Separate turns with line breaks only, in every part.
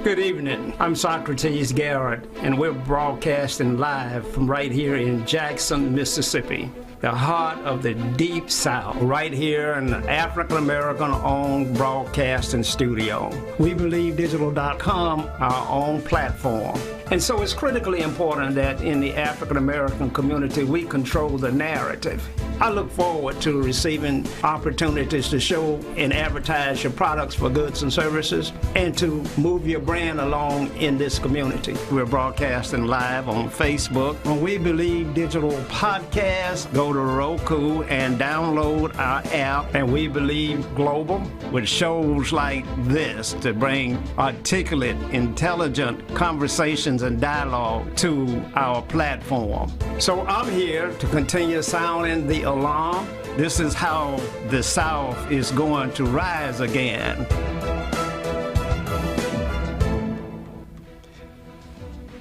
Good evening. I'm Socrates Garrett, and we're broadcasting live from right here in Jackson, Mississippi, the heart of the Deep South, right here in the African-American-owned broadcasting studio. WeBelieveDigital.com, our own platform. And so it's critically important that in the African-American community, we control the narrative. I look forward to receiving opportunities to show and advertise your products for goods and services and to move your brand along in this community. We're broadcasting live on Facebook. On We Believe Digital Podcast, go to Roku and download our app, and We Believe Global, with shows like this to bring articulate, intelligent conversations and dialogue to our platform. So I'm here to continue sounding the alarm. This is how the South is going to rise again.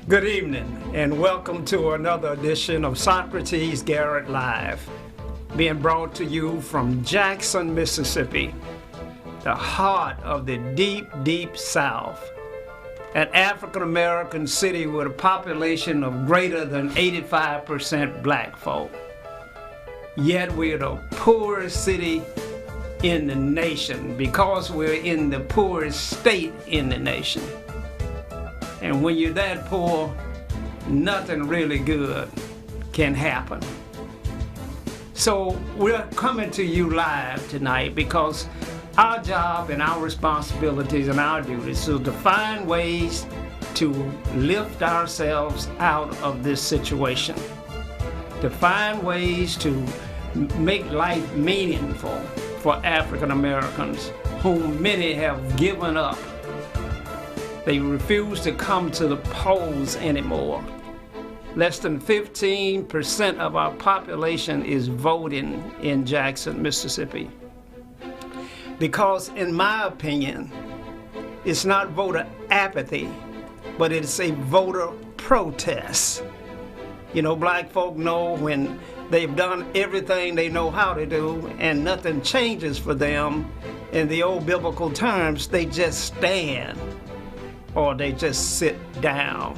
Good evening, and welcome to another edition of Socrates Garrett Live, being brought to you from Jackson, Mississippi, the heart of the deep, deep South, an African-American city with a population of greater than 85% black folk. Yet we're the poorest city in the nation because we're in the poorest state in the nation. And when you're that poor, nothing really good can happen. So we're coming to you live tonight because our job and our responsibilities and our duties is to find ways to lift ourselves out of this situation, to find ways to make life meaningful for African Americans, whom many have given up. They refuse to come to the polls anymore. Less than 15% of our population is voting in Jackson, Mississippi. Because in my opinion, it's not voter apathy, but it's a voter protest. You know, black folk know when they've done everything they know how to do and nothing changes for them, in the old biblical terms, they just stand or they just sit down.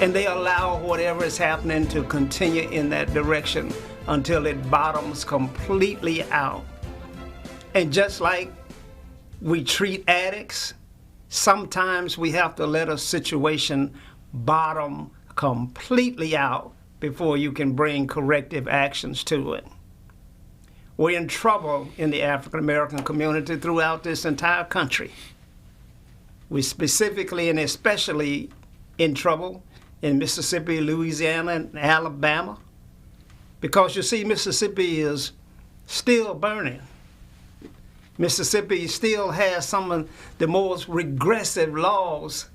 And they allow whatever is happening to continue in that direction until it bottoms completely out. And just like we treat addicts, sometimes we have to let a situation bottom completely out before you can bring corrective actions to it. We're in trouble in the African American community throughout this entire country. We're specifically and especially in trouble in Mississippi, Louisiana, and Alabama, because you see, Mississippi is still burning. Mississippi still has some of the most regressive laws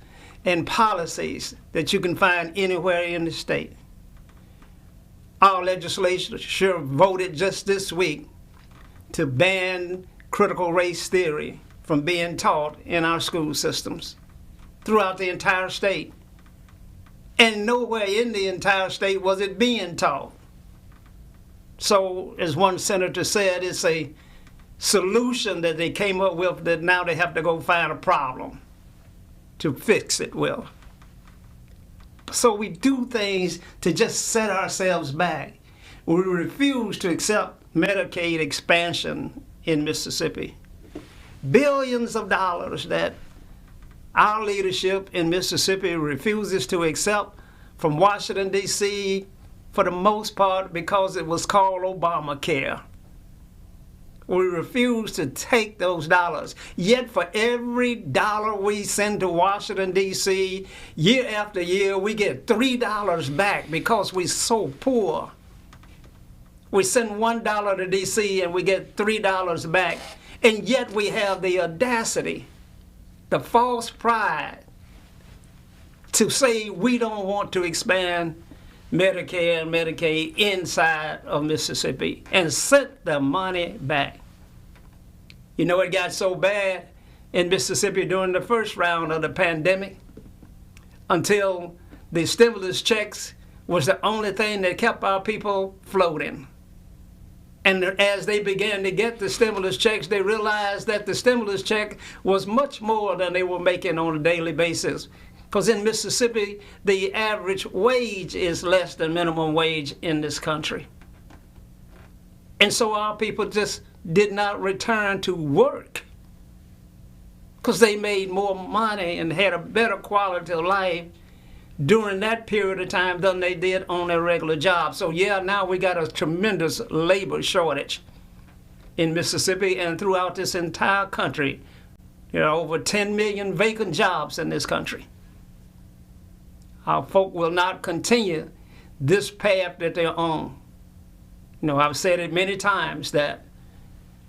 and policies that you can find anywhere in the state. Our legislature voted just this week to ban critical race theory from being taught in our school systems throughout the entire state. And nowhere in the entire state was it being taught. So, as one senator said, it's a solution that they came up with that now they have to go find a problem to fix it with. So we do things to just set ourselves back. We refuse to accept Medicaid expansion in Mississippi. Billions of dollars that our leadership in Mississippi refuses to accept from Washington, D.C., for the most part because it was called Obamacare. We refuse to take those dollars. Yet for every dollar we send to Washington, D.C., year after year, we get $3 back because we're so poor. We send $1 to D.C. and we get $3 back. And yet we have the audacity, the false pride, to say we don't want to expand Medicare and Medicaid inside of Mississippi and sent the money back. You know, it got so bad in Mississippi during the first round of the pandemic until the stimulus checks was the only thing that kept our people floating. And as they began to get the stimulus checks, they realized that the stimulus check was much more than they were making on a daily basis. Because in Mississippi, the average wage is less than minimum wage in this country. And so our people just did not return to work because they made more money and had a better quality of life during that period of time than they did on their regular job. So yeah, now we got a tremendous labor shortage in Mississippi and throughout this entire country. There are over 10 million vacant jobs in this country. Our folk will not continue this path that they're on. You know, I've said it many times that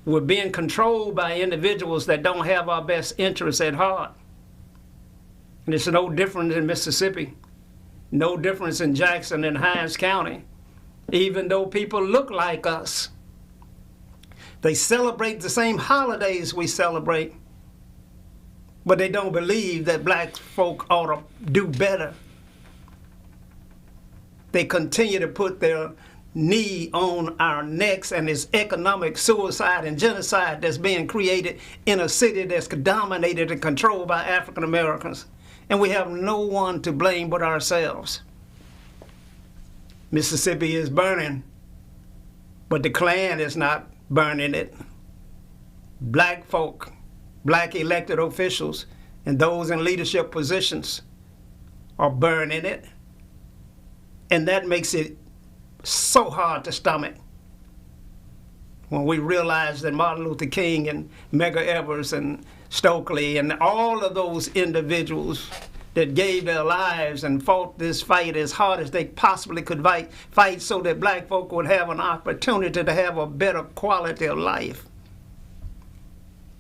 we're being controlled by individuals that don't have our best interests at heart. And it's no different in Mississippi, no difference in Jackson and Hinds County, even though people look like us. They celebrate the same holidays we celebrate, but they don't believe that black folk ought to do better. They continue to put their knee on our necks, and it's economic suicide and genocide that's being created in a city that's dominated and controlled by African Americans. And we have no one to blame but ourselves. Mississippi is burning, but the Klan is not burning it. Black folk, black elected officials, and those in leadership positions are burning it. And that makes it so hard to stomach when we realize that Martin Luther King and Medgar Evers and Stokely and all of those individuals that gave their lives and fought this fight as hard as they possibly could fight so that black folk would have an opportunity to have a better quality of life.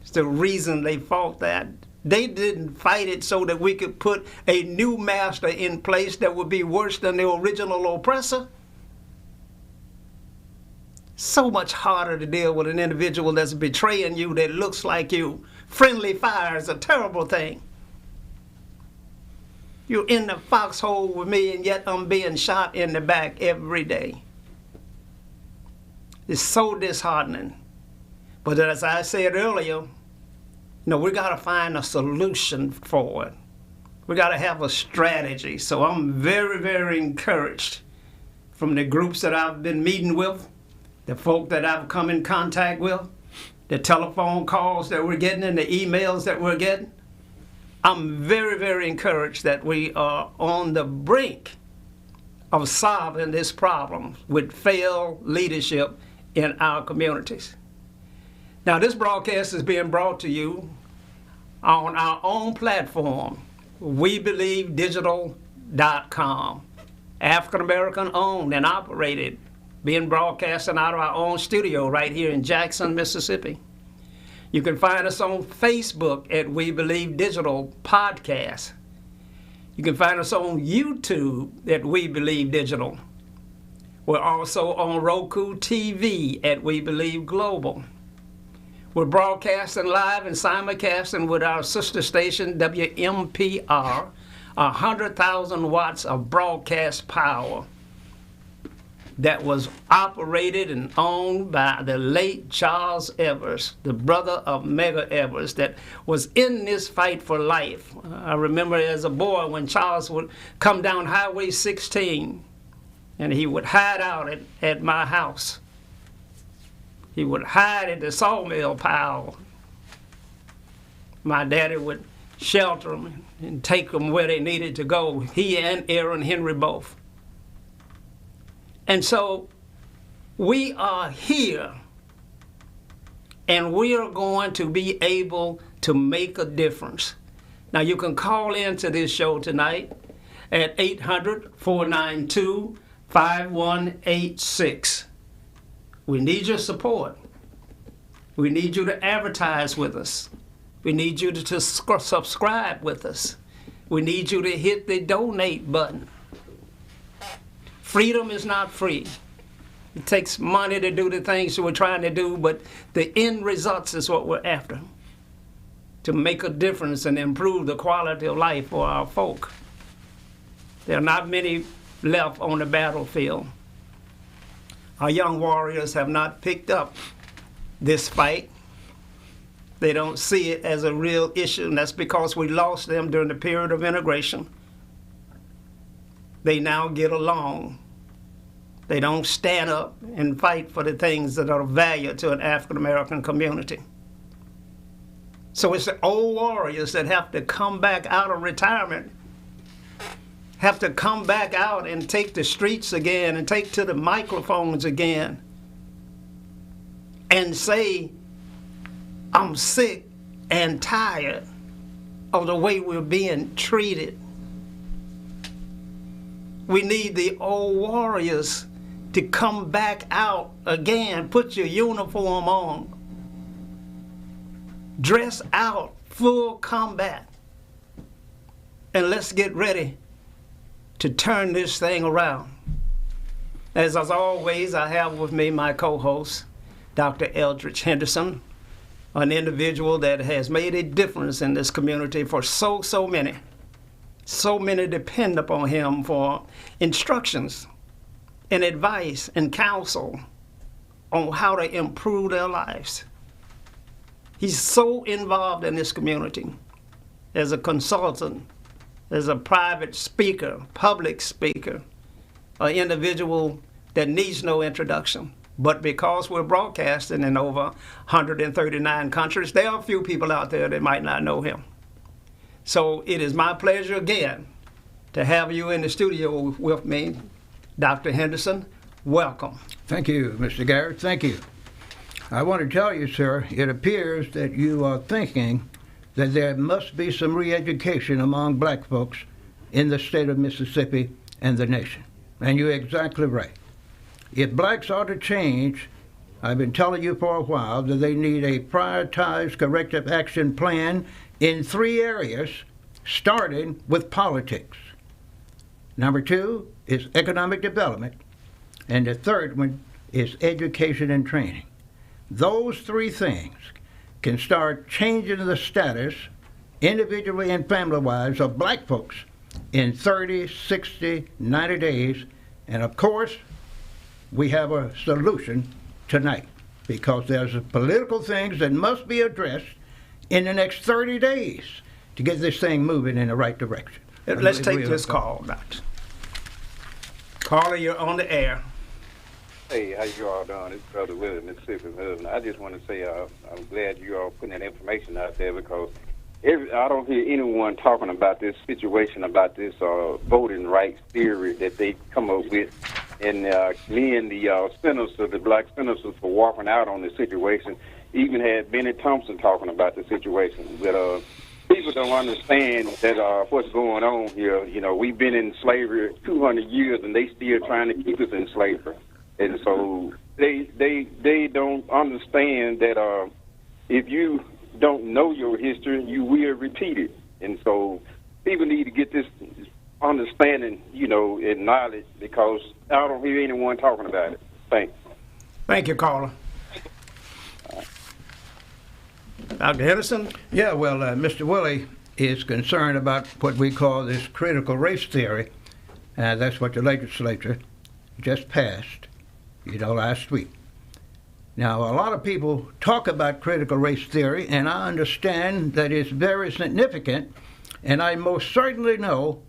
It's the reason they fought that. They didn't fight it so that we could put a new master in place that would be worse than the original oppressor. So much harder to deal with an individual that's betraying you that looks like you. Friendly fire is a terrible thing. You're in the foxhole with me, and yet I'm being shot in the back every day. It's so disheartening. But as I said earlier, we got to find a solution for it. We got to have a strategy. So I'm very, very encouraged from the groups that I've been meeting with, the folk that I've come in contact with, the telephone calls that we're getting and the emails that we're getting. I'm very, very encouraged that we are on the brink of solving this problem with failed leadership in our communities. Now, this broadcast is being brought to you on our own platform, WeBelieveDigital.com, African American owned and operated, being broadcasted out of our own studio right here in Jackson, Mississippi. You can find us on Facebook at We Believe Digital Podcast. You can find us on YouTube at We Believe Digital. We're also on Roku TV at We Believe Global. We're broadcasting live and simulcasting with our sister station, Wmpr, 100,000 watts of broadcast power that was operated and owned by the late Charles Evers, the brother of Medgar Evers, that was in this fight for life. I remember as a boy when Charles would come down Highway 16 and he would hide out at my house. He would hide in the sawmill pile. My daddy would shelter them and take them where they needed to go, he and Aaron Henry both. And so we are here, and we are going to be able to make a difference. Now, you can call into this show tonight at 800-492-5186. We need your support. We need you to advertise with us. We need you to subscribe with us. We need you to hit the donate button. Freedom is not free. It takes money to do the things that we're trying to do, but the end results is what we're after, to make a difference and improve the quality of life for our folk. There are not many left on the battlefield. Our young warriors have not picked up this fight. They don't see it as a real issue, and that's because we lost them during the period of integration. They now get along. They don't stand up and fight for the things that are of value to an African American community. So it's the old warriors that have to come back out of retirement, have to come back out and take the streets again and take to the microphones again and say, I'm sick and tired of the way we're being treated. We need the old warriors to come back out again. Put your uniform on. Dress out, full combat. And let's get ready to turn this thing around. As always, I have with me my co-host, Dr. Eldridge Henderson, an individual that has made a difference in this community for so many. So many depend upon him for instructions and advice and counsel on how to improve their lives. He's so involved in this community as a consultant, as a private speaker, public speaker, an individual that needs no introduction. But because we're broadcasting in over 139 countries, there are a few people out there that might not know him. So it is my pleasure again to have you in the studio with me, Dr. Henderson. Welcome.
Thank you, Mr. Garrett. Thank you. I want to tell you, sir, it appears that you are thinking that there must be some re-education among black folks in the state of Mississippi and the nation. And you're exactly right. If blacks are to change, I've been telling you for a while that they need a prioritized corrective action plan in 3 areas, starting with politics. Number 2 is economic development, and the third one is education and training. Those 3 things can start changing the status, individually and family-wise, of black folks in 30, 60, 90 days. And of course, we have a solution tonight, because there's political things that must be addressed in the next 30 days to get this thing moving in the right direction.
Let's take this call, Doctor. Caller, you're on the air.
Hey, how you all doing? It's Brother Willie, Mississippi. I just want to say I'm glad you all putting that information out there, because I don't hear anyone talking about this situation, about this voting rights theory that they come up with. And me and the senators, the black senators, for walking out on the situation, even had Benny Thompson talking about the situation. But people don't understand that what's going on here. You know, we've been in slavery 200 years, and they still trying to keep us in slavery. And so they don't understand that if you don't know your history, you will repeat it. And so people need to get this understanding, and knowledge, because I don't hear anyone talking about it. Thanks.
Thank you, caller. Dr. Henderson?
Yeah, well, Mr. Willie is concerned about what we call this critical race theory. That's what the legislature just passed, last week. Now, a lot of people talk about critical race theory, and I understand that it's very significant, and I most certainly know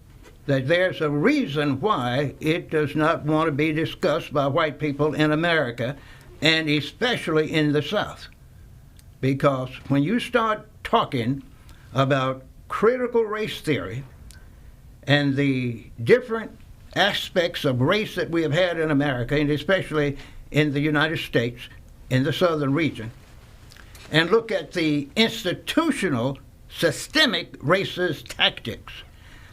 that there's a reason why it does not want to be discussed by white people in America, and especially in the South. Because when you start talking about critical race theory and the different aspects of race that we have had in America, and especially in the United States, in the southern region, and look at the institutional, systemic racist tactics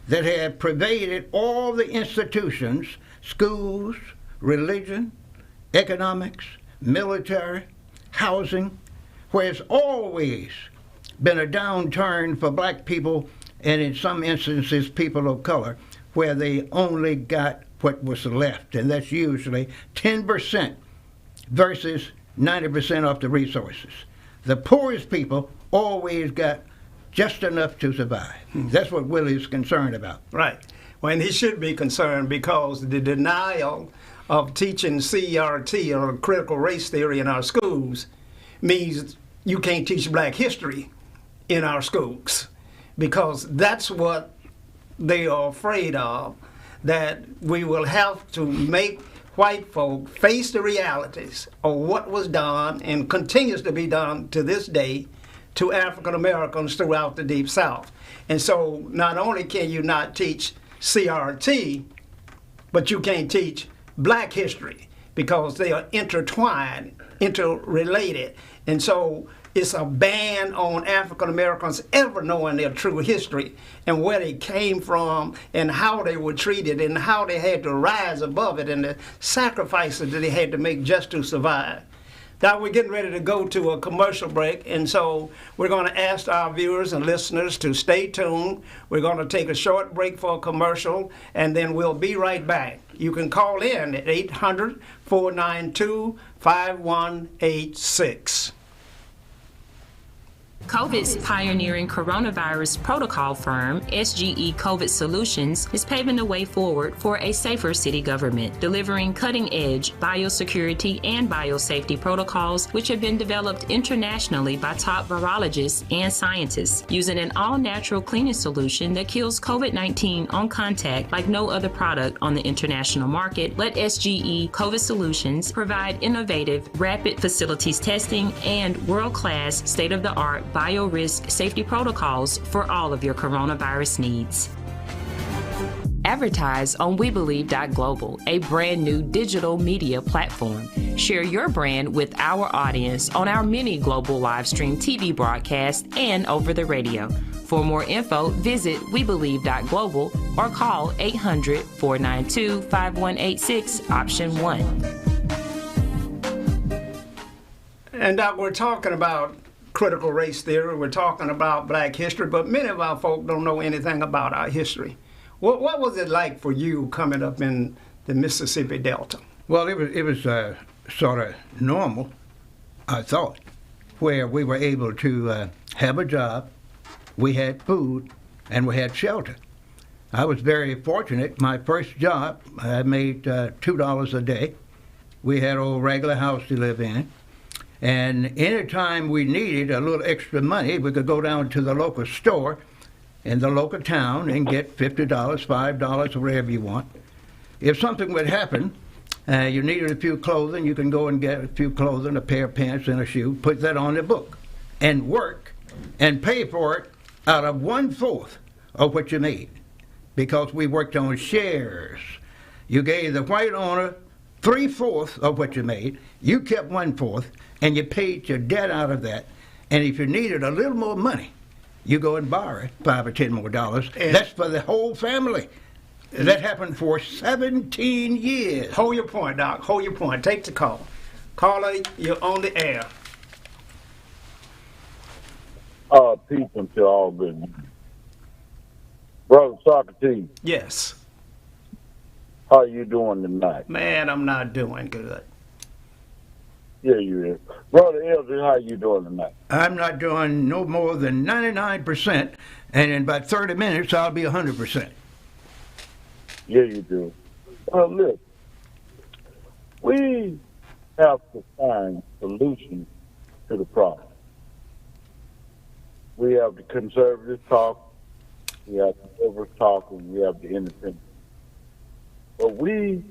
that have pervaded all the institutions, schools, religion, economics, military, housing, where it's always been a downturn for black people, and in some instances people of color, where they only got what was left, and that's usually 10% versus 90% of the resources. The poorest people always got just enough to survive. That's what Willie's concerned about.
Right. Well, and he should be concerned, because the denial of teaching CRT, or critical race theory, in our schools means you can't teach black history in our schools, because that's what they are afraid of, that we will have to make white folk face the realities of what was done and continues to be done to this day to African Americans throughout the Deep South. And so not only can you not teach CRT, but you can't teach black history, because they are intertwined, interrelated. And so it's a ban on African Americans ever knowing their true history and where they came from and how they were treated and how they had to rise above it and the sacrifices that they had to make just to survive. Now we're getting ready to go to a commercial break, and so we're going to ask our viewers and listeners to stay tuned. We're going to take a short break for a commercial, and then we'll be right back. You can call in at 800-492-5186.
COVID's pioneering coronavirus protocol firm, S2-E COVID Solutions, is paving the way forward for a safer city government, delivering cutting-edge biosecurity and biosafety protocols which have been developed internationally by top virologists and scientists, using an all-natural cleaning solution that kills COVID-19 on contact like no other product on the international market. Let S2-E COVID Solutions provide innovative, rapid facilities testing and world-class, state-of-the-art biorisk safety protocols for all of your coronavirus needs. Advertise on WeBelieve.global, a brand new digital media platform. Share your brand with our audience on our many global live stream TV broadcasts and over the radio. For more info, visit WeBelieve.global or call 800-492-5186, option 1.
And we're talking about critical race theory, we're talking about black history, but many of our folk don't know anything about our history. What was it like for you coming up in the Mississippi Delta?
Well, it was sort of normal, I thought, where we were able to have a job, we had food, and we had shelter. I was very fortunate. My first job, I made $2 a day. We had a regular house to live in. And anytime we needed a little extra money, we could go down to the local store in the local town and get $50, $5, or whatever you want. If something would happen, you needed a few clothing, you can go and get a few clothing, a pair of pants and a shoe, put that on the book, and work and pay for it out of 1/4 of what you made, because we worked on shares. You gave the white owner 3/4 of what you made, you kept 1/4, and you paid your debt out of that. And if you needed a little more money, you go and borrow $5 or $10 more. That's for the whole family. That happened for 17 years.
Hold your point, Doc. Hold your point. Take the call. Caller, you're on the air.
Peace unto all good. Brother Socrates.
Yes.
How you doing tonight?
Man, I'm not doing good.
Yeah, you is. Brother Eldridge, how you doing tonight?
I'm not doing no more than 99%, and in about 30 minutes, I'll be 100%.
Yeah, you do. Well, look, we have to find solutions to the problem. We have the conservative talk, we have the liberal talk, and we have the independent. But we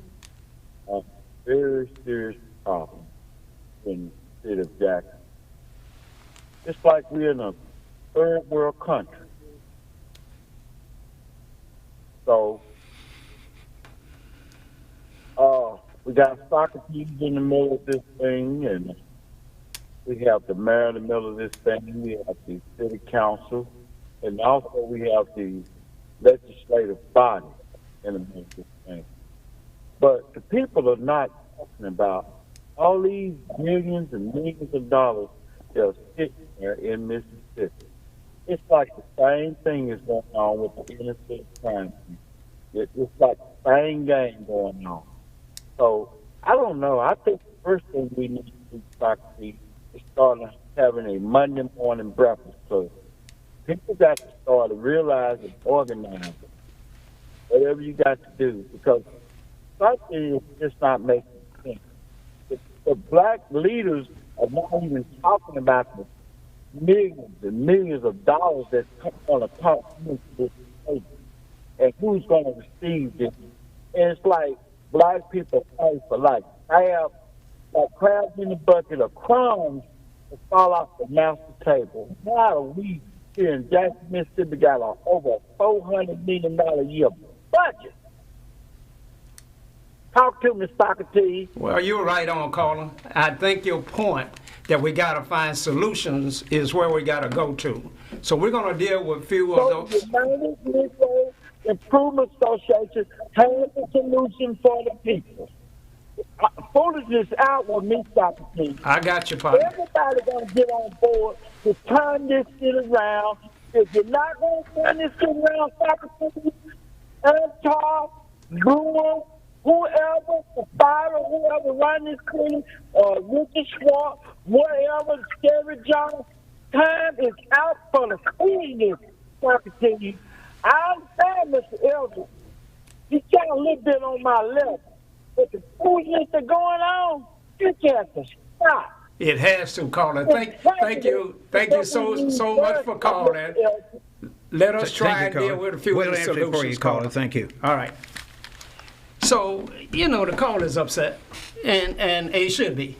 have a very serious problem in the state of Jackson. It's like we're in a third world country. So, we got Socrates in the middle of this thing, and we have the mayor in the middle of this thing, we have the city council, and also we have the legislative body in the middle of this thing. But the people are not talking about all these millions and millions of dollars that are sitting there in Mississippi. It's like the same thing is going on with the innocent crime. It's like the same game going on. So, I don't know. I think the first thing we need to do, Socrates, is start having a Monday morning breakfast club. People got to start to realize and organize it. Whatever you got to do. Because something is just not making sense. The black leaders are not even talking about the millions and millions of dollars that's going to come into this state, and who's going to receive this. And it's like black people pay for like crabs in the bucket of crumbs to fall off the master table. Now we here in Jackson, Mississippi got over $400 million a year budget. Talk to me, Socrates.
Well, you're right on, Colin. I think your point that we got to find solutions is where we got to go to. So we're going to deal with a few of those.
The United Negro Improvement Association has a solution for the people. Foolishness out with me, Socrates.
I got you, partner.
Everybody going to get on board to turn this shit around. If you're not going to turn this shit around, Socrates, Antar, Brewer, whoever, the fire, whoever run this thing, Richard Schwartz, whatever, Scary John, time is out for the cleanness, Socrates. I understand, Mr. Eldridge. He's got a little bit on my level. But the foolishness that's going on, it has to stop.
It has to, Colin. Thank you so much for calling. Let us try and deal with a few of the solutions.
For you, Colin. Thank you.
All right. So, the caller is upset, and he should be.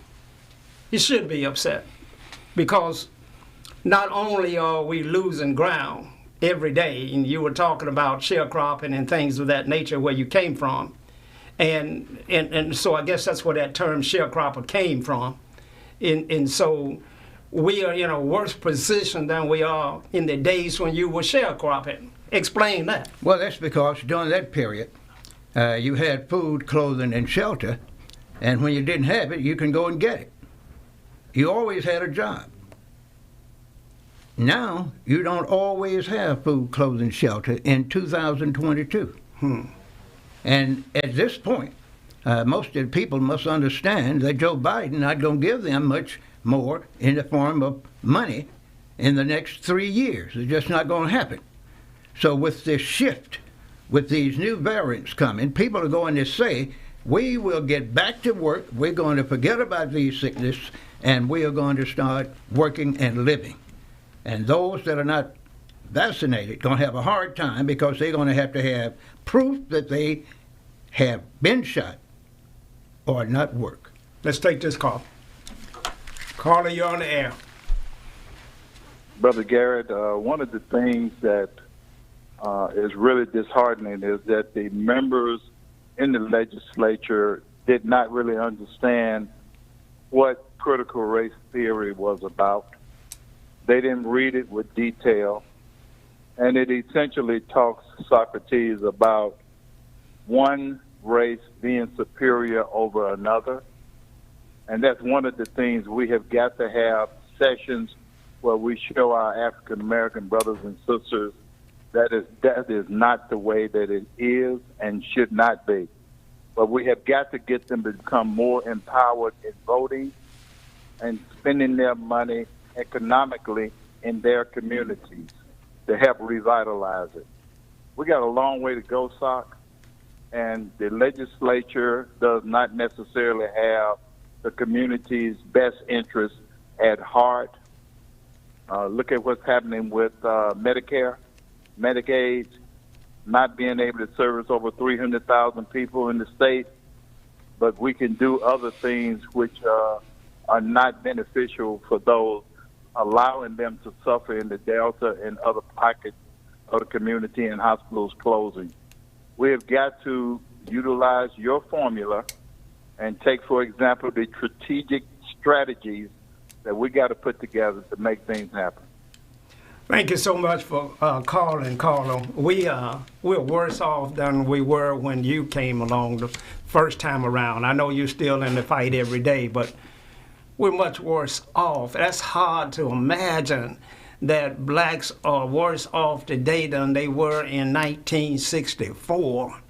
He should be upset because not only are we losing ground every day, and you were talking about sharecropping and things of that nature where you came from, and so I guess that's where that term sharecropper came from, and so we are in a worse position than we are in the days when you were sharecropping. Explain that.
Well, that's because during that period, you had food, clothing, and shelter, and when you didn't have it, you can go and get it. You always had a job. Now, you don't always have food, clothing, shelter in 2022. And at this point, most of the people must understand that Joe Biden not going to give them much more in the form of money in the next 3 years. It's just not going to happen. So with this shift, with these new variants coming, people are going to say, we will get back to work, we're going to forget about these sickness, and we are going to start working and living. And those that are not vaccinated going to have a hard time because they're going to have proof that they have been shot or not work.
Let's take this call. Caller, you're on the air.
Brother Garrett, one of the things that is really disheartening is that the members in the legislature did not really understand what critical race theory was about. They didn't read it with detail, and it essentially talks, Socrates, about one race being superior over another. And that's one of the things we have got to have sessions where we show our African-American brothers and sisters that is not the way that it is and should not be. But we have got to get them to become more empowered in voting and spending their money economically in their communities to help revitalize it. We got a long way to go, Soc, and the legislature does not necessarily have the community's best interests at heart. Look at what's happening with Medicare, Medicaid, not being able to service over 300,000 people in the state, but we can do other things which are not beneficial for those, allowing them to suffer in the Delta and other pockets of the community and hospitals closing. We have got to utilize your formula and take, for example, the strategic strategies that we got to put together to make things happen.
Thank you so much for calling, Carlo. We're worse off than we were when you came along the first time around. I know you're still in the fight every day, but we're much worse off. That's hard to imagine that blacks are worse off today than they were in 1964.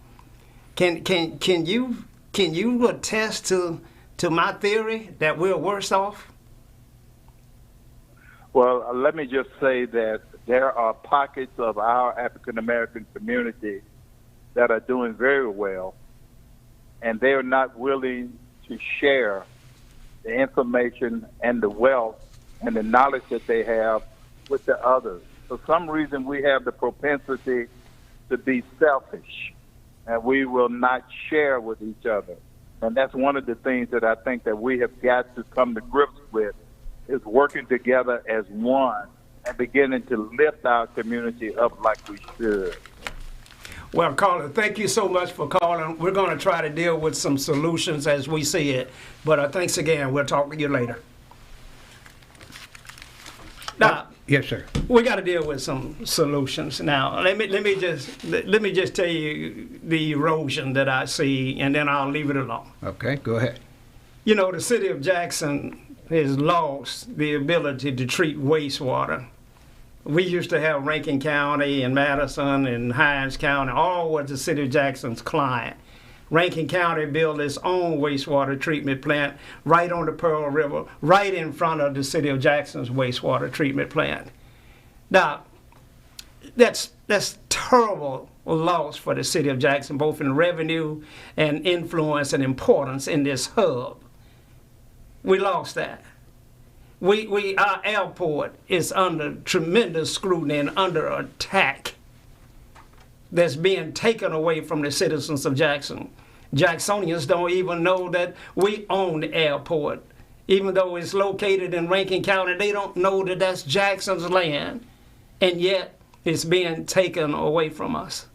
Can you attest to my theory that we're worse off?
Well, let me just say that there are pockets of our African-American community that are doing very well. and they are not willing to share the information and the wealth and the knowledge that they have with the others. For some reason, we have the propensity to be selfish, and we will not share with each other. And that's one of the things that I think that we have got to come to grips with, is working together as one and beginning to lift our community up like we should.
Well, caller, thank you so much for calling. We're going to try to deal with some solutions as we see it. But thanks again. We'll talk to you later. Now,
yes, sir.
We got to deal with some solutions. Now, let me just tell you the erosion that I see, and then I'll leave it alone.
Okay, go ahead.
You know, the city of Jackson has lost the ability to treat wastewater. We used to have Rankin County and Madison and Hinds County, all was the city of Jackson's client. Rankin County built its own wastewater treatment plant right on the Pearl River, right in front of the city of Jackson's wastewater treatment plant. Now, that's terrible loss for the city of Jackson, both in revenue and influence and importance in this hub. We lost that. Our airport is under tremendous scrutiny and under attack that's being taken away from the citizens of Jackson. Jacksonians don't even know that we own the airport. Even though it's located in Rankin County, they don't know that that's Jackson's land, and yet it's being taken away from us.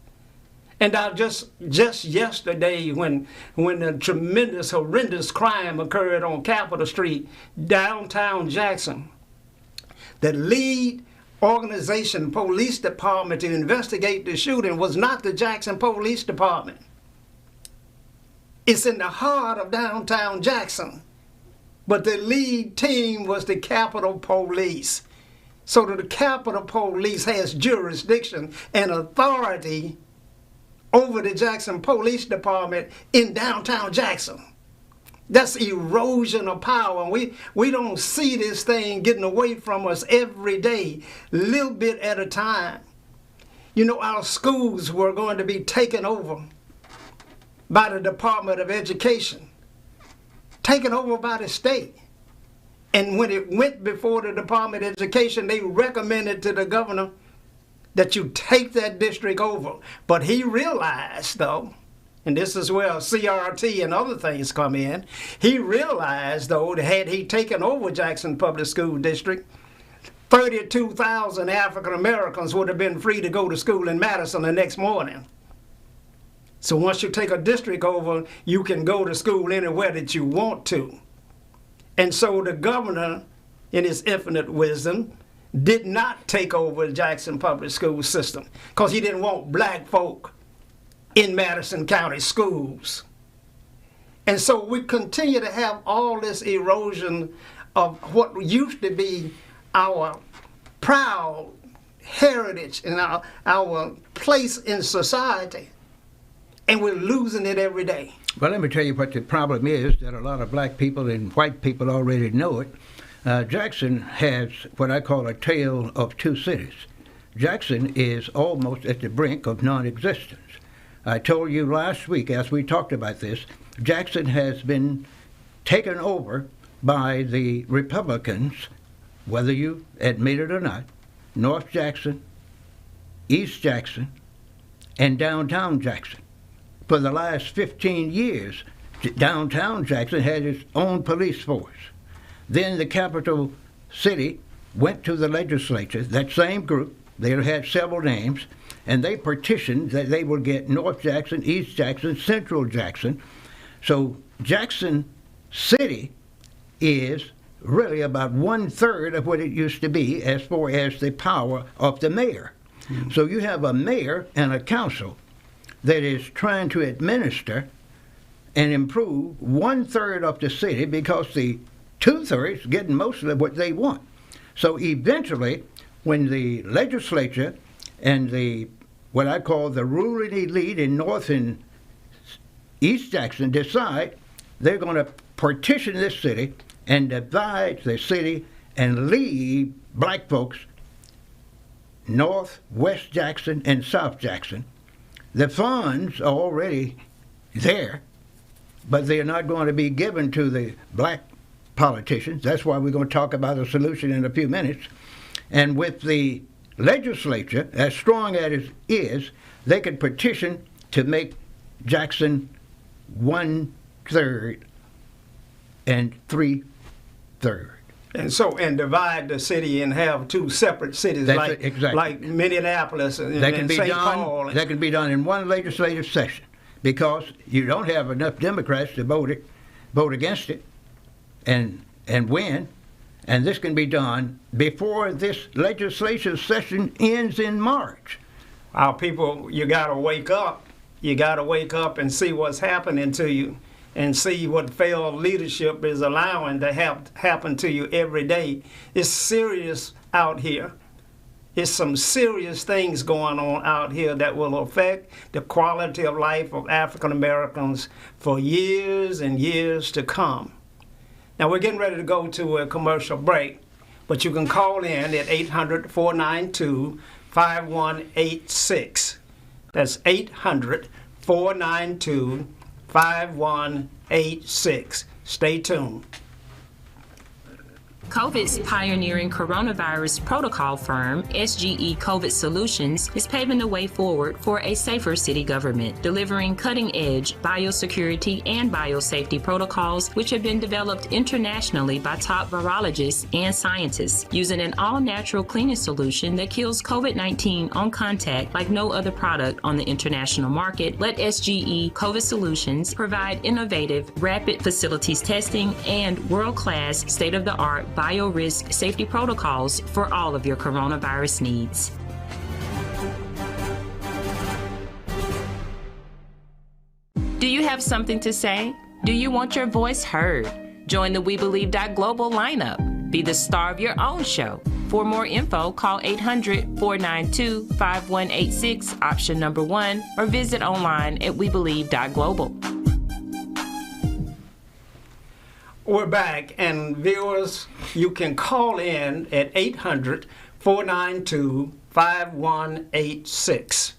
And just yesterday, when a tremendous, horrendous crime occurred on Capitol Street, downtown Jackson, the lead organization police department to investigate the shooting was not the Jackson Police Department. It's in the heart of downtown Jackson. But the lead team was the Capitol Police. So that the Capitol Police has jurisdiction and authority over the Jackson Police Department in downtown Jackson. That's erosion of power. And we don't see this thing getting away from us every day, little bit at a time. You know, our schools were going to be taken over by the Department of Education, taken over by the state. And when it went before the Department of Education, they recommended to the governor that you take that district over. But he realized, though, and this is where CRT and other things come in, he realized, though, that had he taken over Jackson Public School District, 32,000 African Americans would have been free to go to school in Madison the next morning. So once you take a district over, you can go to school anywhere that you want to. And so the governor, in his infinite wisdom, did not take over the Jackson Public School System because he didn't want black folk in Madison County schools. And so we continue to have all this erosion of what used to be our proud heritage and our place in society. And we're losing it every day.
Well, let me tell you what the problem is, that a lot of black people and white people already know it. Jackson has what I call a tale of two cities. Jackson is almost at the brink of non-existence. I told you last week, as we talked about this, Jackson has been taken over by the Republicans, whether you admit it or not, North Jackson, East Jackson, and downtown Jackson. For the last 15 years, downtown Jackson had its own police force. Then the capital city went to the legislature, that same group, they had several names, and they petitioned that they would get North Jackson, East Jackson, Central Jackson. So Jackson City is really about 1/3 of what it used to be as far as the power of the mayor. Mm-hmm. So you have a mayor and a council that is trying to administer and improve 1/3 of the city because the 2/3 getting most of what they want. So eventually, when the legislature and the what I call the ruling elite in North and East Jackson decide they're going to partition this city and divide the city and leave black folks North, West Jackson, and South Jackson. The funds are already there. but they're not going to be given to the black politicians. That's why we're going to talk about a solution in a few minutes. And with the legislature, as strong as it is, they could petition to make Jackson 1/3 and 3/3.
And divide the city and have two separate cities
Exactly.
like Minneapolis and St. Paul.
That can be done in one legislative session, because you don't have enough Democrats to vote against it and win. And this can be done before this legislative session ends in March.
Our people, you got to wake up. You got to wake up and see what's happening to you, and see what failed leadership is allowing to happen to you every day. It's serious out here. It's some serious things going on out here that will affect the quality of life of African Americans for years and years to come. Now, we're getting ready to go to a commercial break, but you can call in at 800-492-5186. That's 800-492-5186. Stay tuned.
COVID's pioneering coronavirus protocol firm, S2-E COVID Solutions, is paving the way forward for a safer city government, delivering cutting-edge biosecurity and biosafety protocols which have been developed internationally by top virologists and scientists, using an all-natural cleaning solution that kills COVID-19 on contact like no other product on the international market. Let S2-E COVID Solutions provide innovative, rapid facilities testing and world-class, state-of-the-art biorisk safety protocols for all of your coronavirus needs. Do you have something to say? Do you want your voice heard? Join the We Believe Global lineup. Be the star of your own show. For more info, call 800-492-5186, option number 1, or visit online at webelieve.global.
We're back, and viewers, you can call in at 800-492-5186.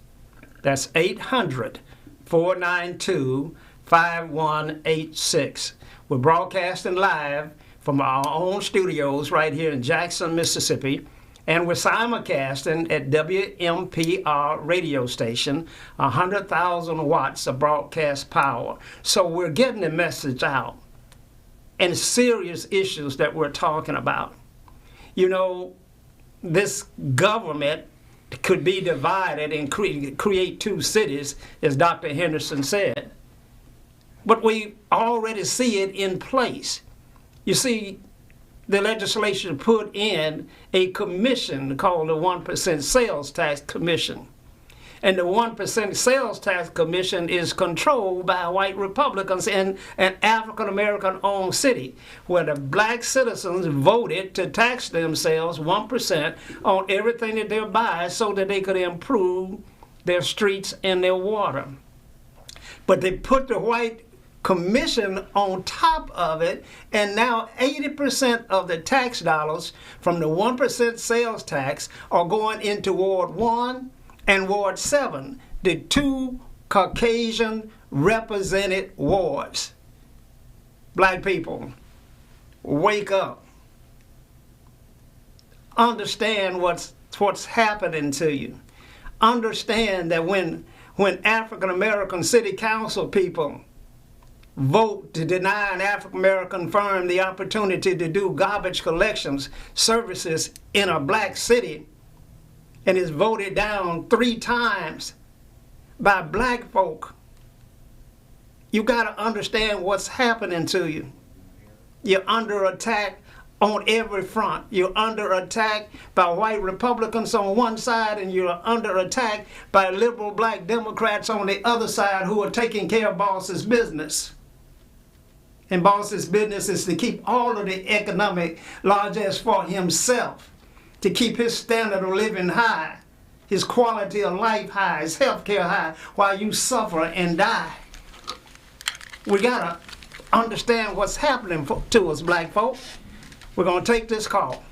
That's 800-492-5186. We're broadcasting live from our own studios right here in Jackson, Mississippi, and we're simulcasting at Wmpr radio station, 100,000 watts of broadcast power. So we're getting the message out. And serious issues that we're talking about. You know, this government could be divided and create two cities, as Dr. Henderson said. But we already see it in place. You see, the legislation put in a commission called the 1% Sales Tax Commission. And the 1% Sales Tax Commission is controlled by white Republicans in an African-American-owned city, where the black citizens voted to tax themselves 1% on everything that they buy so that they could improve their streets and their water. But they put the white commission on top of it, and now 80% of the tax dollars from the 1% sales tax are going into Ward 1 and Ward 7, the two Caucasian represented wards. Black people, wake up. Understand what's happening to you. Understand that when African American city council people vote to deny an African American firm the opportunity to do garbage collections services in a black city, and is voted down 3 times by black folk, you got to understand what's happening to you. You're under attack on every front. You're under attack by white Republicans on one side, and you're under attack by liberal black Democrats on the other side who are taking care of Boss's business. And Boss's business is to keep all of the economic largesse for himself, to keep his standard of living high, his quality of life high, his health care high, while you suffer and die. We gotta understand what's happening to us, black folk. We're gonna take this call.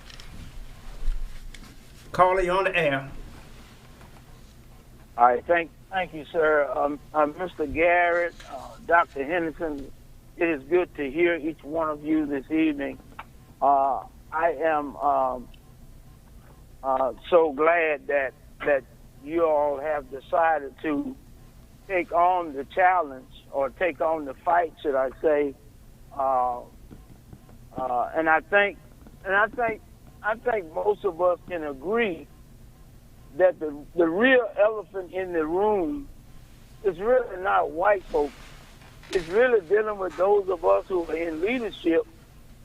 Caller, you on the air.
All right, thank you, sir. I'm Mr. Garrett, Dr. Henderson. It is good to hear each one of you this evening. I am so glad that you all have decided to take on the challenge, or take on the fight, should I say? And I think most of us can agree that the real elephant in the room is really not white folks. It's really dealing with those of us who are in leadership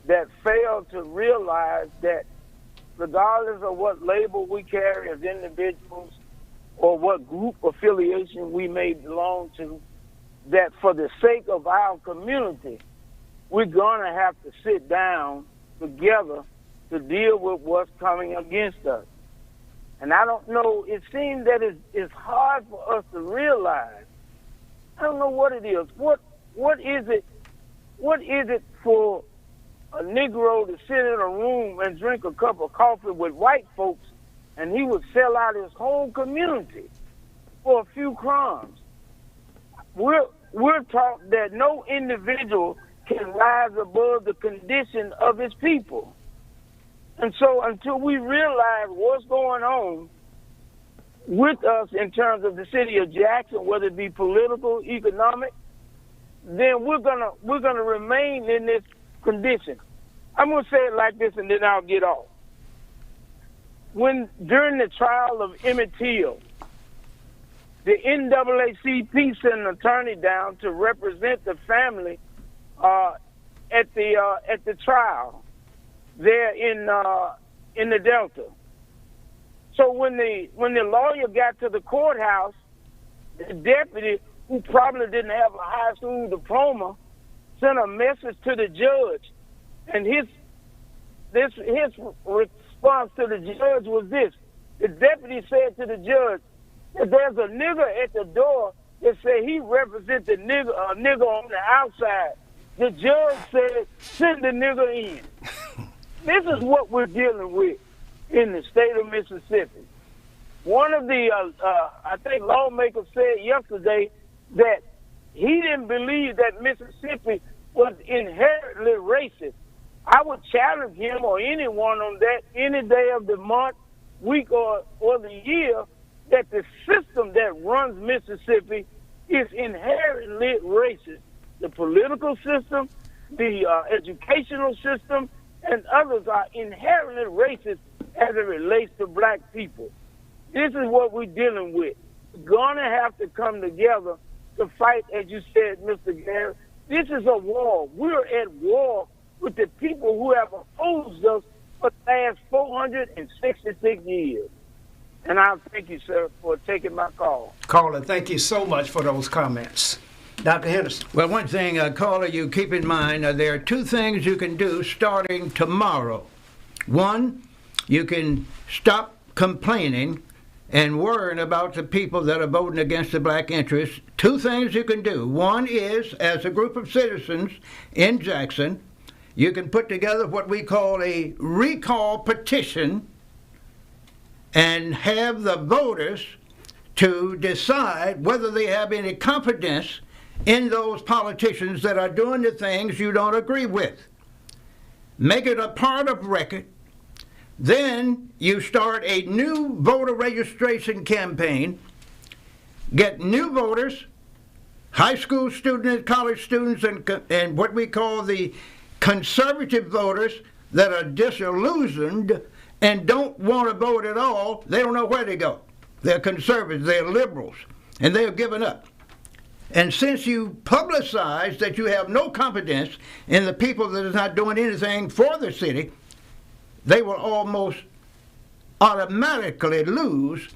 that fail to realize that regardless of what label we carry as individuals or what group affiliation we may belong to, that for the sake of our community, we're going to have to sit down together to deal with what's coming against us. And I don't know, it seems that it's hard for us to realize. I don't know what it is. What is it for a Negro to sit in a room and drink a cup of coffee with white folks, and he would sell out his whole community for a few crumbs? We're taught that no individual can rise above the condition of his people. And so until we realize what's going on with us in terms of the city of Jackson, whether it be political, economic, then we're gonna remain in this condition. I'm gonna say it like this, and then I'll get off. During the trial of Emmett Till, the NAACP sent an attorney down to represent the family at the trial there in the Delta. So when the lawyer got to the courthouse, the deputy, who probably didn't have a high school diploma, sent a message to the judge, and his response to the judge was this. The deputy said to the judge that there's a nigger at the door that said he represents a nigger on the outside. The judge said, send the nigger in. This is what we're dealing with in the state of Mississippi. One of the, I think, lawmakers said yesterday that he didn't believe that Mississippi was inherently racist. I would challenge him or anyone on that any day of the month, week, or the year, that the system that runs Mississippi is inherently racist. The political system, the educational system, and others are inherently racist as it relates to black people. This is what we're dealing with. We're going to have to come together to fight, as you said, Mr. Garrett. This is a war. We're at war with the people who have opposed us for the last 466 years. And I thank you, sir, for taking my call.
Caller, thank you so much for those comments. Dr. Henderson.
Well, one thing, caller, you keep in mind, there are two things you can do starting tomorrow. One, you can stop complaining and worrying about the people that are voting against the black interests. Two things you can do. One is, as a group of citizens in Jackson, you can put together what we call a recall petition and have the voters to decide whether they have any confidence in those politicians that are doing the things you don't agree with. Make it a part of record. Then you start a new voter registration campaign, get new voters, high school students, college students, and what we call the conservative voters that are disillusioned and don't want to vote at all. They don't know where to go. They're conservatives, they're liberals, and they have given up. And since you publicize that you have no confidence in the people that is not doing anything for the city, they will almost automatically lose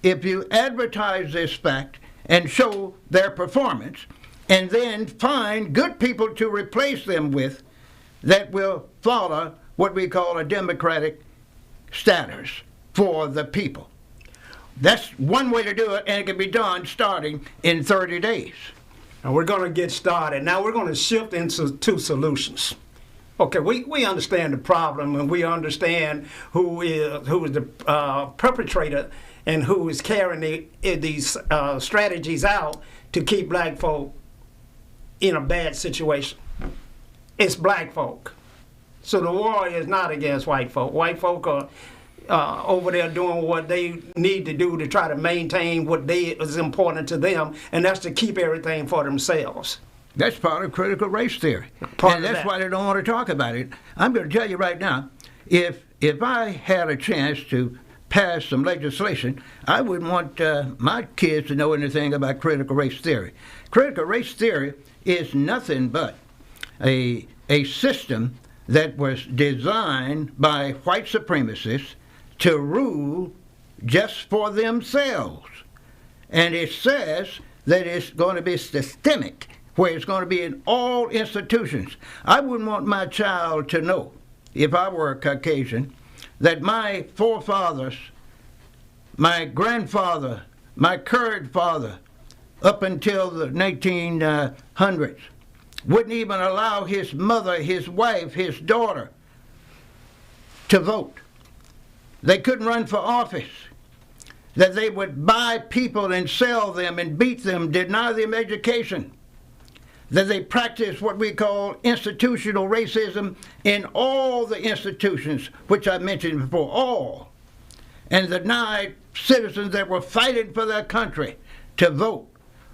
if you advertise this fact and show their performance, and then find good people to replace them with that will follow what we call a democratic status for the people. That's one way to do it, and it can be done starting in 30 days.
And we're going to get started. Now we're going to shift into two solutions. Okay, we understand the problem, and we understand who is the perpetrator and who is carrying these strategies out to keep black folk in a bad situation. it's black folk. So the war is not against white folk. White folk are over there doing what they need to do to try to maintain what is important to them, and that's to keep everything for themselves.
That's part of critical race theory. And that's why they don't want to talk about it. I'm going to tell you right now, if I had a chance to pass some legislation, I wouldn't want my kids to know anything about critical race theory. Critical race theory is nothing but a system that was designed by white supremacists to rule just for themselves. And it says that it's going to be systemic, where it's going to be in all institutions. I wouldn't want my child to know, if I were a Caucasian, that my forefathers, my grandfather, my current father, up until the 1900s, wouldn't even allow his mother, his wife, his daughter to vote. They couldn't run for office. That they would buy people and sell them and beat them, deny them education. That they practiced what we call institutional racism in all the institutions, which I mentioned before, all. And denied citizens that were fighting for their country to vote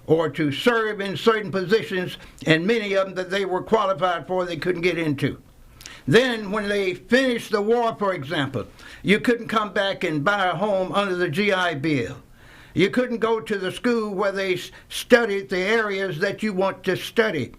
or to serve in certain positions, and many of them that they were qualified for, they couldn't get into. Then when they finished the war, for example, you couldn't come back and buy a home under the GI Bill. You couldn't go to the school where they studied the areas that you want to study.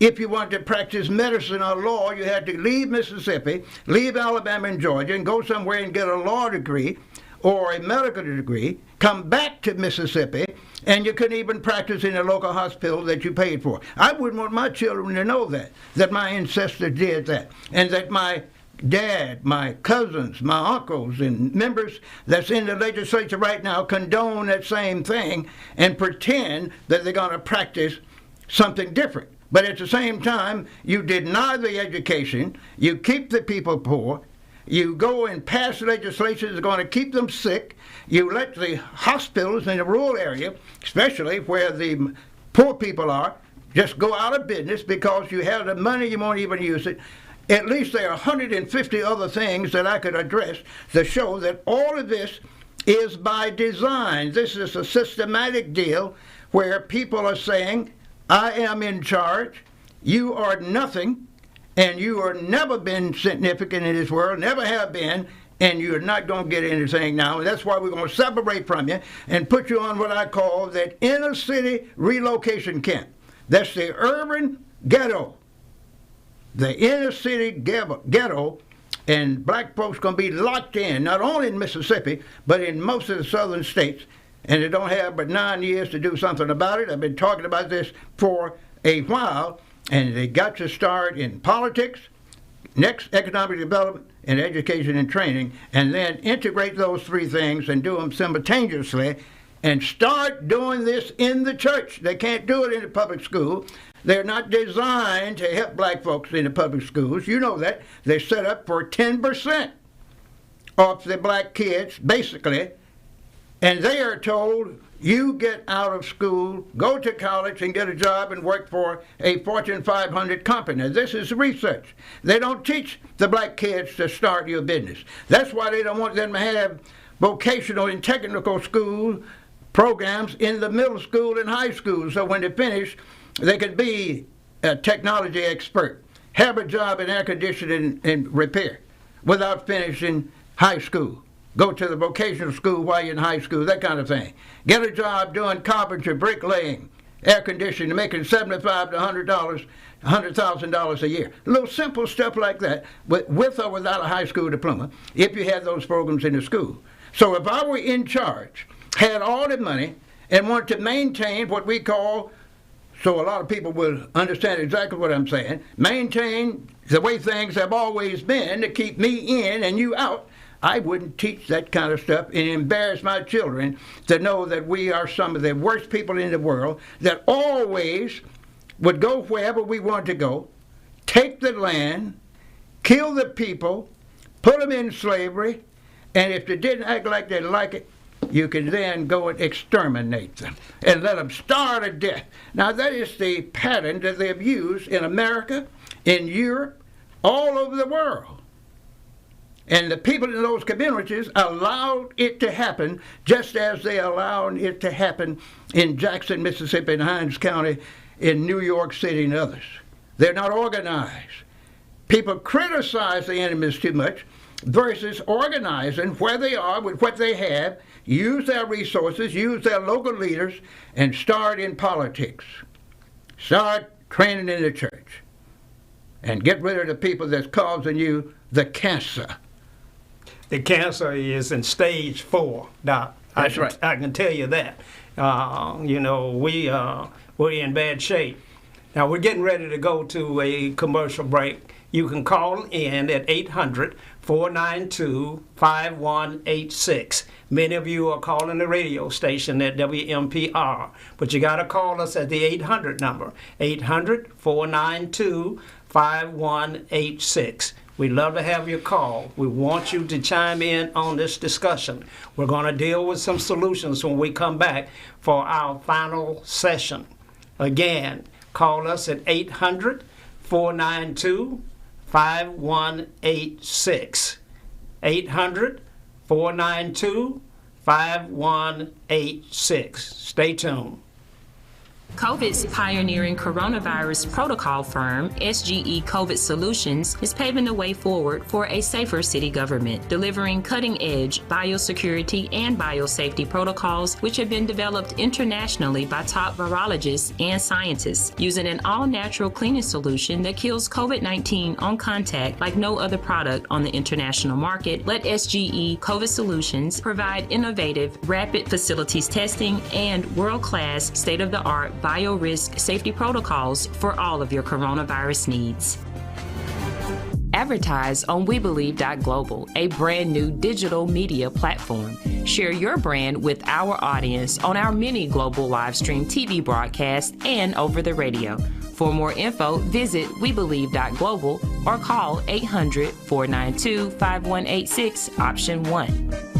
If you wanted to practice medicine or law, you had to leave Mississippi, leave Alabama and Georgia, and go somewhere and get a law degree or a medical degree, come back to Mississippi, and you couldn't even practice in a local hospital that you paid for. I wouldn't want my children to know that my ancestors did that, and that my dad, my cousins, my uncles, and members that's in the legislature right now condone that same thing and pretend that they're going to practice something different. But at the same time, you deny the education, you keep the people poor, you go and pass legislation that's going to keep them sick, you let the hospitals in the rural area, especially where the poor people are, just go out of business because you have the money, you won't even use it. At least there are 150 other things that I could address to show that all of this is by design. This is a systematic deal where people are saying, I am in charge, you are nothing, and you are never been significant in this world, never have been, and you're not going to get anything now. And that's why we're going to separate from you and put you on what I call that inner city relocation camp. That's the urban ghetto. The inner city ghetto, and black folks going to be locked in, not only in Mississippi, but in most of the southern states. And they don't have but 9 years to do something about it. I've been talking about this for a while, and they got to start in politics, next economic development, and education and training, and then integrate those three things and do them simultaneously, and start doing this in the church. They can't do it in the public school. They're not designed to help black folks in the public schools. You know that. They're set up for 10% of the black kids, basically, and they are told, you get out of school, go to college and get a job and work for a Fortune 500 company. This is research. They don't teach the black kids to start your business. That's why they don't want them to have vocational and technical school programs in the middle school and high school. So when they finish, they can be a technology expert, have a job in air conditioning and repair without finishing high school. Go to the vocational school while you're in high school, that kind of thing. Get a job doing carpentry, bricklaying, air conditioning, making $75 to $100,000 a year. A little simple stuff like that, with or without a high school diploma, if you had those programs in the school. So if I were in charge, had all the money, and wanted to maintain what we call, so a lot of people will understand exactly what I'm saying, maintain the way things have always been to keep me in and you out, I wouldn't teach that kind of stuff and embarrass my children to know that we are some of the worst people in the world that always would go wherever we want to go, take the land, kill the people, put them in slavery, and if they didn't act like they like it, you can then go and exterminate them and let them starve to death. Now that is the pattern that they've used in America in Europe, all over the world. And the people in those communities allowed it to happen, just as they allowed it to happen in Jackson, Mississippi, and Hinds County, in New York City, and others. They're not organized. People criticize the enemies too much versus organizing where they are with what they have, use their resources, use their local leaders, and start in politics. Start training in the church. And get rid of the people that's causing you the cancer.
The cancer is in stage 4, Doc.
That's right.
I can tell you that. We're in bad shape. Now, we're getting ready to go to a commercial break. You can call in at 800-492-5186. Many of you are calling the radio station at WMPR, but you got to call us at the 800 number, 800-492-5186. We'd love to have your call. We want you to chime in on this discussion. We're going to deal with some solutions when we come back for our final session. Again, call us at 800-492-5186. 800-492-5186. Stay tuned.
COVID's pioneering coronavirus protocol firm, S2-E COVID Solutions, is paving the way forward for a safer city government, delivering cutting-edge biosecurity and biosafety protocols which have been developed internationally by top virologists and scientists, using an all-natural cleaning solution that kills COVID-19 on contact like no other product on the international market. Let S2-E COVID Solutions provide innovative, rapid facilities testing and world-class, state-of-the-art biorisk safety protocols for all of your coronavirus needs. Advertise on WeBelieve.global, a brand new digital media platform. Share your brand with our audience on our many global live stream TV broadcasts and over the radio. For more info, visit WeBelieve.global or call 800-492-5186, option 1.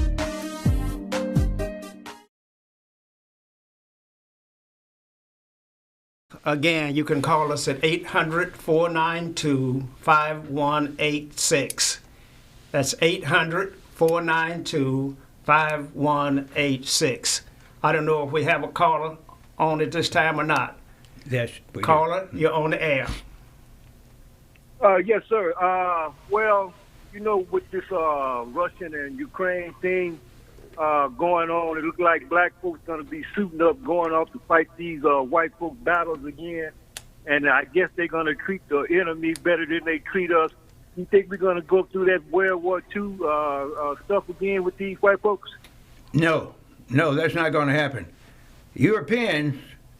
Again, you can call us at 800-492-5186. That's 800-492-5186. I don't know if we have a caller on it this time or not.
Yes.
Caller, you're on the air.
Yes, sir. With this Russian and Ukraine thing going on, it looks like black folks going to be suiting up, going off to fight these white folk battles again. And I guess they're going to treat the enemy better than they treat us. You think we're going to go through that World War II stuff again with these white folks?
No, that's not going to happen. Europeans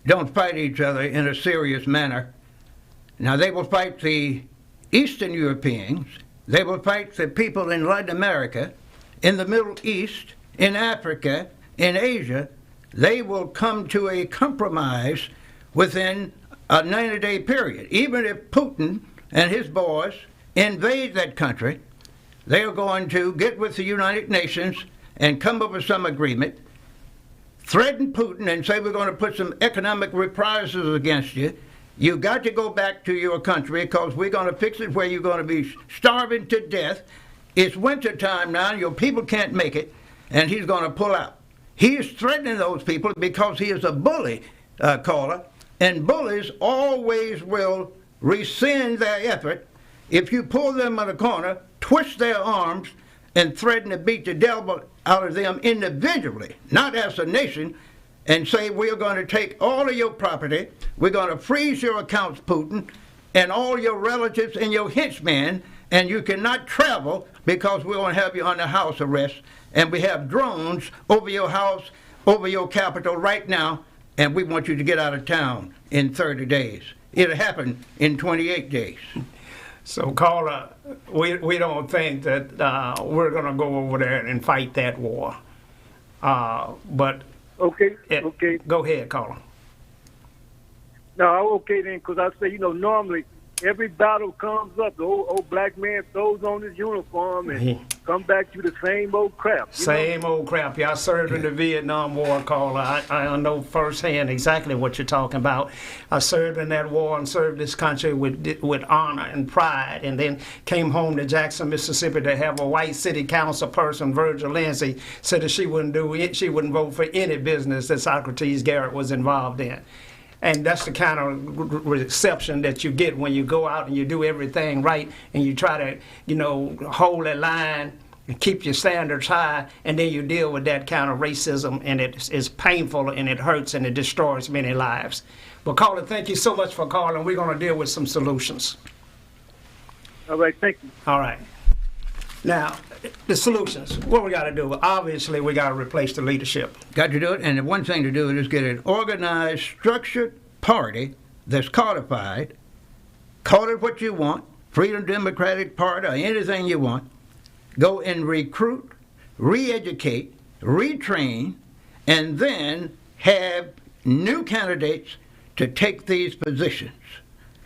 don't fight each other in a serious manner. Now, they will fight the Eastern Europeans. They will fight the people in Latin America, in the Middle East, in Africa, in Asia. They will come to a compromise within a 90-day period. Even if Putin and his boys invade that country, they are going to get with the United Nations and come up with some agreement, threaten Putin and say we're going to put some economic reprisals against you. You got to go back to your country because we're going to fix it where you're going to be starving to death. It's winter time now, your people can't make it, and he's going to pull out. He is threatening those people because he is a bully caller, and bullies always will rescind their effort if you pull them in a corner, twist their arms, and threaten to beat the devil out of them individually, not as a nation, and say we're going to take all of your property, we're going to freeze your accounts, Putin, and all your relatives and your henchmen, and you cannot travel because we're going to have you under house arrest, and we have drones over your house, over your capital right now, and we want you to get out of town in 30 days. It'll happen in 28 days.
So, caller, we don't think that we're going to go over there and fight that war. But
okay.
Go ahead, caller.
No, okay then, because I say, normally every battle comes up, the old black man throws on his uniform and come back to the same old crap.
Same old crap. Yeah, I served in the Vietnam War, Carla. I know firsthand exactly what you're talking about. I served in that war and served this country with honor and pride, and then came home to Jackson, Mississippi to have a white city council person, Virgil Lindsay, said that she wouldn't do it. She wouldn't vote for any business that Socrates Garrett was involved in. And that's the kind of reception that you get when you go out and you do everything right and you try to, hold that line and keep your standards high, and then you deal with that kind of racism, and it's painful and it hurts and it destroys many lives. But Carla, thank you so much for calling. We're going to deal with some solutions.
All right, thank you.
All right. Now, the solutions, what we got to do? Obviously, we got to replace the leadership.
Got to do it, and the one thing to do is get an organized, structured party that's codified. Call it what you want, Freedom Democratic Party or anything you want. Go and recruit, re-educate, retrain, and then have new candidates to take these positions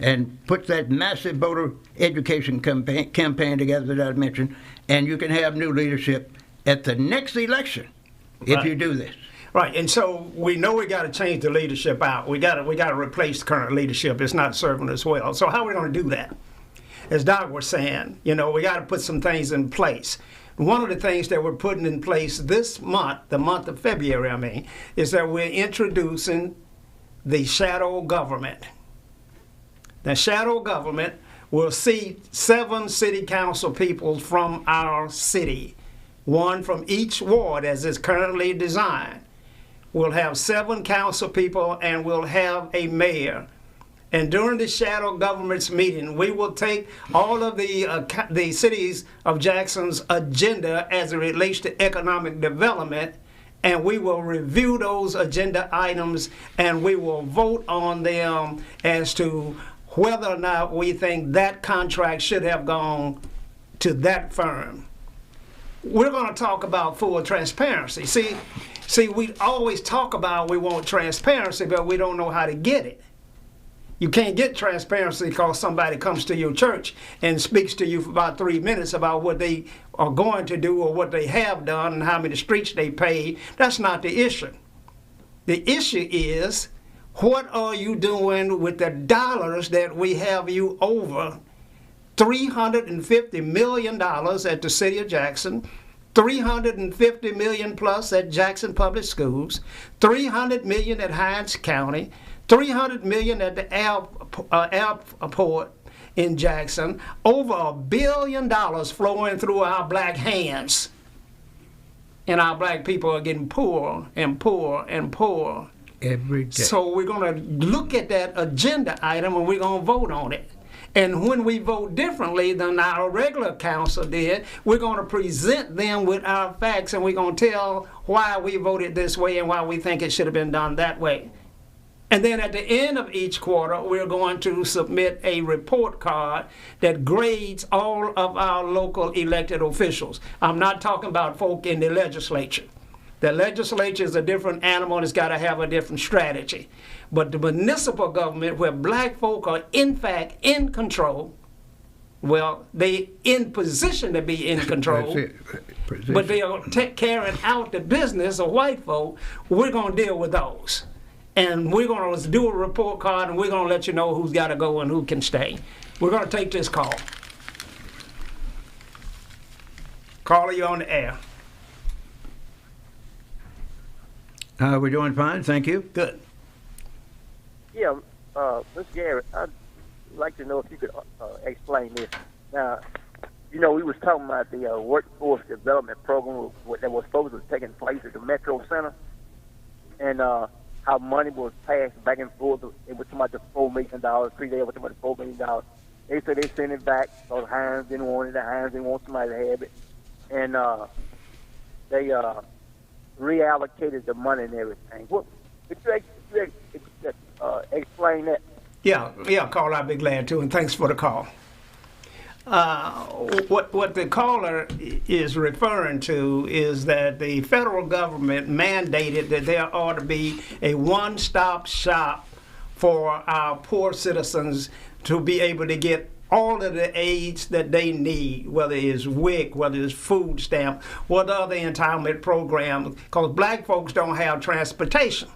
and put that massive voter education campaign together that I mentioned, and you can have new leadership at the next election if you do this.
Right, and so we know we got to change the leadership out. We got to replace the current leadership. It's not serving us well. So how are we going to do that? As Doc was saying, we got to put some things in place. One of the things that we're putting in place this month, the month of February, is that we're introducing the shadow government. The shadow government will seat 7 city council people from our city, 1 from each ward as it's currently designed. We'll have 7 council people and we'll have a mayor. And during the shadow government's meeting, we will take all of the cities of Jackson's agenda as it relates to economic development, and we will review those agenda items and we will vote on them as to whether or not we think that contract should have gone to that firm. We're going to talk about full transparency. See, we always talk about we want transparency, but we don't know how to get it. You can't get transparency because somebody comes to your church and speaks to you for about 3 minutes about what they are going to do or what they have done and how many streets they paid. That's not the issue. The issue is, what are you doing with the dollars that we have you over? $350 million at the city of Jackson, $350 million plus at Jackson Public Schools, $300 million at Hinds County, $300 million at the airport in Jackson, over $1 billion flowing through our black hands. And our black people are getting poorer and poorer and poorer.
Every day.
So we're going to look at that agenda item and we're going to vote on it. And when we vote differently than our regular council did, we're going to present them with our facts and we're going to tell why we voted this way and why we think it should have been done that way. And then at the end of each quarter, we're going to submit a report card that grades all of our local elected officials. I'm not talking about folk in the legislature. The legislature is a different animal and it's got to have a different strategy. But the municipal government, where black folk are in fact in control, well, they in position to be in control, but they are carrying out the business of white folk, we're going to deal with those. And we're going to do a report card and we're going to let you know who's got to go and who can stay. We're going to take this call. Caller, you're on the air.
We're doing fine, thank you.
Good.
Yeah, Mr. Garrett, I'd like to know if you could explain this. Now, we was talking about the workforce development program that was supposed to be taking place at the Metro Center, and how money was passed back and forth. It was talking about the $4 million. 3 days was talking about the $4 million. They said they sent it back because Hines didn't want it. The Hines didn't want somebody to have it. And they reallocated the money and everything. Could you explain that?
Yeah, Carl, I'd be glad to, and thanks for the call. What the caller is referring to is that the federal government mandated that there ought to be a one-stop shop for our poor citizens to be able to get all of the aids that they need, whether it's WIC, whether it's food stamp, what other entitlement programs, because black folks don't have transportation.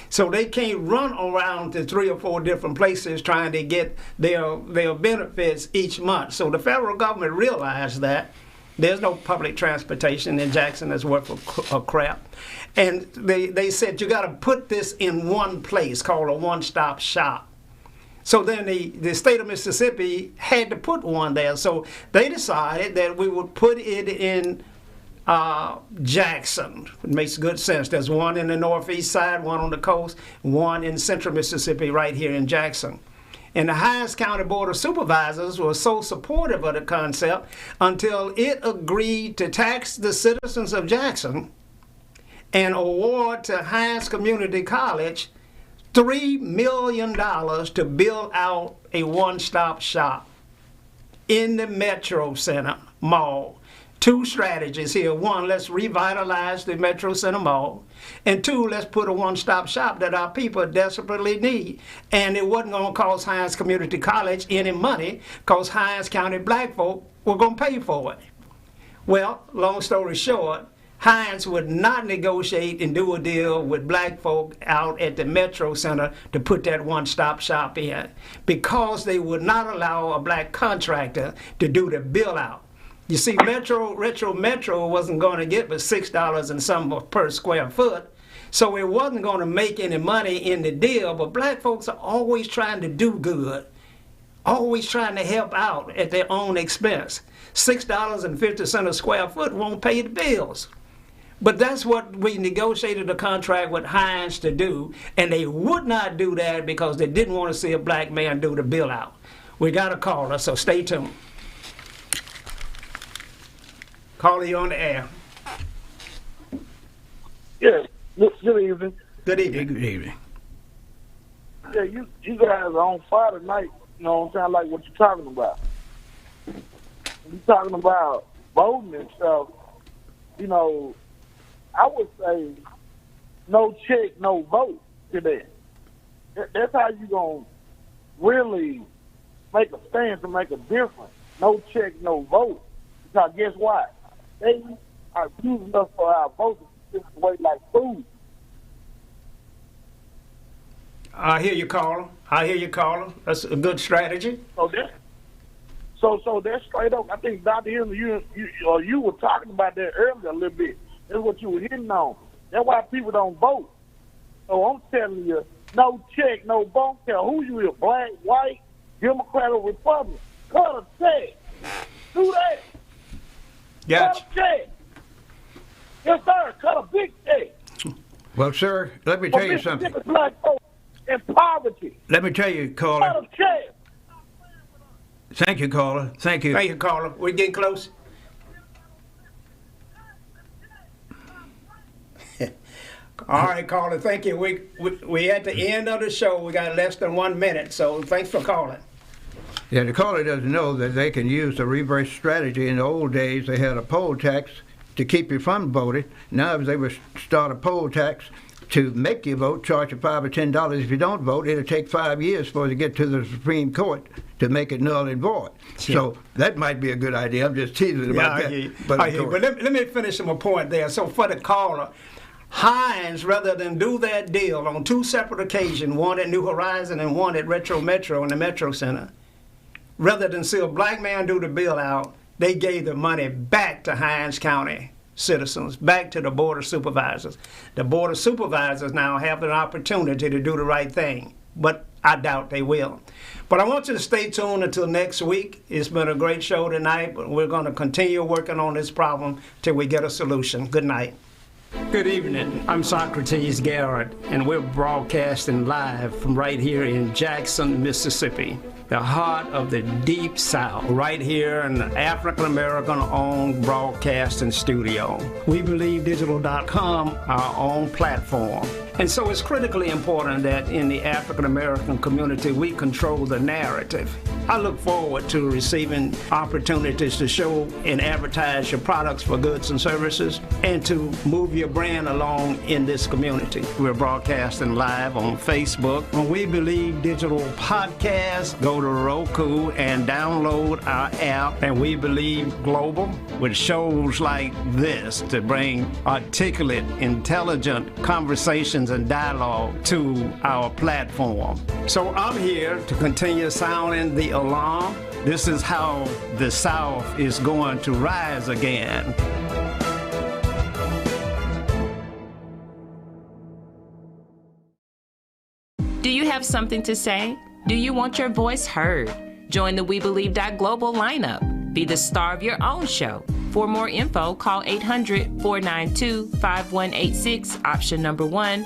So they can't run around to 3 or 4 different places trying to get their benefits each month. So the federal government realized that there's no public transportation in Jackson that's worth a crap. And they said, you got to put this in one place called a one-stop shop. So then the state of Mississippi had to put one there. So they decided that we would put it in Jackson. It makes good sense. There's one in the northeast side, one on the coast, one in central Mississippi right here in Jackson. And the Hinds County Board of Supervisors was so supportive of the concept until it agreed to tax the citizens of Jackson and award to Hinds Community College $3 million to build out a one-stop shop in the Metro Center Mall. 2 strategies here. 1, let's revitalize the Metro Center Mall. And 2, let's put a one-stop shop that our people desperately need. And it wasn't going to cost Hinds Community College any money because Hinds County black folk were going to pay for it. Well, long story short, Hinds would not negotiate and do a deal with black folk out at the Metro Center to put that one-stop shop in because they would not allow a black contractor to do the bill-out. You see, Metro wasn't going to get but $6 and some per square foot, so it wasn't going to make any money in the deal, but black folks are always trying to do good, always trying to help out at their own expense. $6.50 a square foot won't pay the bills. But that's what we negotiated a contract with Hinds to do, and they would not do that because they didn't want to see a black man do the bill out. We got a caller, so stay tuned. Caller, you on the air.
Yes. Good evening.
Good evening.
Good evening.
Yeah, you guys are on fire tonight. You know what I'm saying? Like what you're talking about. You're talking about voting and stuff. You know, I would say no check, no vote to that. That's how you going to really make a stance and make a difference. No check, no vote. Because guess what? They are using us for our votes this way like food.
I hear you, caller. That's a good strategy.
So that's straight up. I think Dr. Henry, you were talking about that earlier a little bit. That's what you were hitting on. That's why people don't vote. So I'm telling you, no check, no vote. Tell who you is, black, white, Democrat, or Republican. Cut a check. Do that.
Gotcha.
Cut a check. Yes, sir. Cut a big check.
Well, sir, let me tell you something.
Black folks in poverty.
Let me tell you, caller.
Cut a check.
Thank you, caller. Thank you.
Thank you, caller. We're getting close. All right, caller. Thank you. We at the end of the show. We got less than 1 minute, so thanks for calling.
Yeah, the caller doesn't know that they can use the reverse strategy. In the old days, they had a poll tax to keep you from voting. Now, if they would start a poll tax to make you vote, charge you $5 or $10. If you don't vote, it'll take 5 years for it to get to the Supreme Court to make it null and void. Sure. So that might be a good idea. I'm just teasing about that.
But let me finish my point there. So for the caller, Hinds, rather than do that deal on 2 separate occasions, one at New Horizon and one at Retro Metro in the Metro Center, rather than see a black man do the bill out, they gave the money back to Hinds County citizens, back to the Board of Supervisors. The Board of Supervisors now have an opportunity to do the right thing, but I doubt they will. But I want you to stay tuned until next week. It's been a great show tonight, but we're going to continue working on this problem till we get a solution. Good night. Good evening. I'm Socrates Garrett, and we're broadcasting live from right here in Jackson, Mississippi, the heart of the Deep South, right here in the African-American-owned broadcasting studio. We believe digital.com, our own platform. And so it's critically important that in the African-American community, we control the narrative. I look forward to receiving opportunities to show and advertise your products for goods and services and to move your brand along in this community. We're broadcasting live on Facebook. When We Believe Digital Podcast, go to Roku and download our app, and We Believe Global, with shows like this to bring articulate, intelligent conversations and dialogue to our platform. So I'm here to continue sounding the alarm. This is how the South is going to rise again.
Do you have something to say? Do you want your voice heard? Join the WeBelieve.global lineup. Be the star of your own show. For more info, call 800-492-5186, option number 1,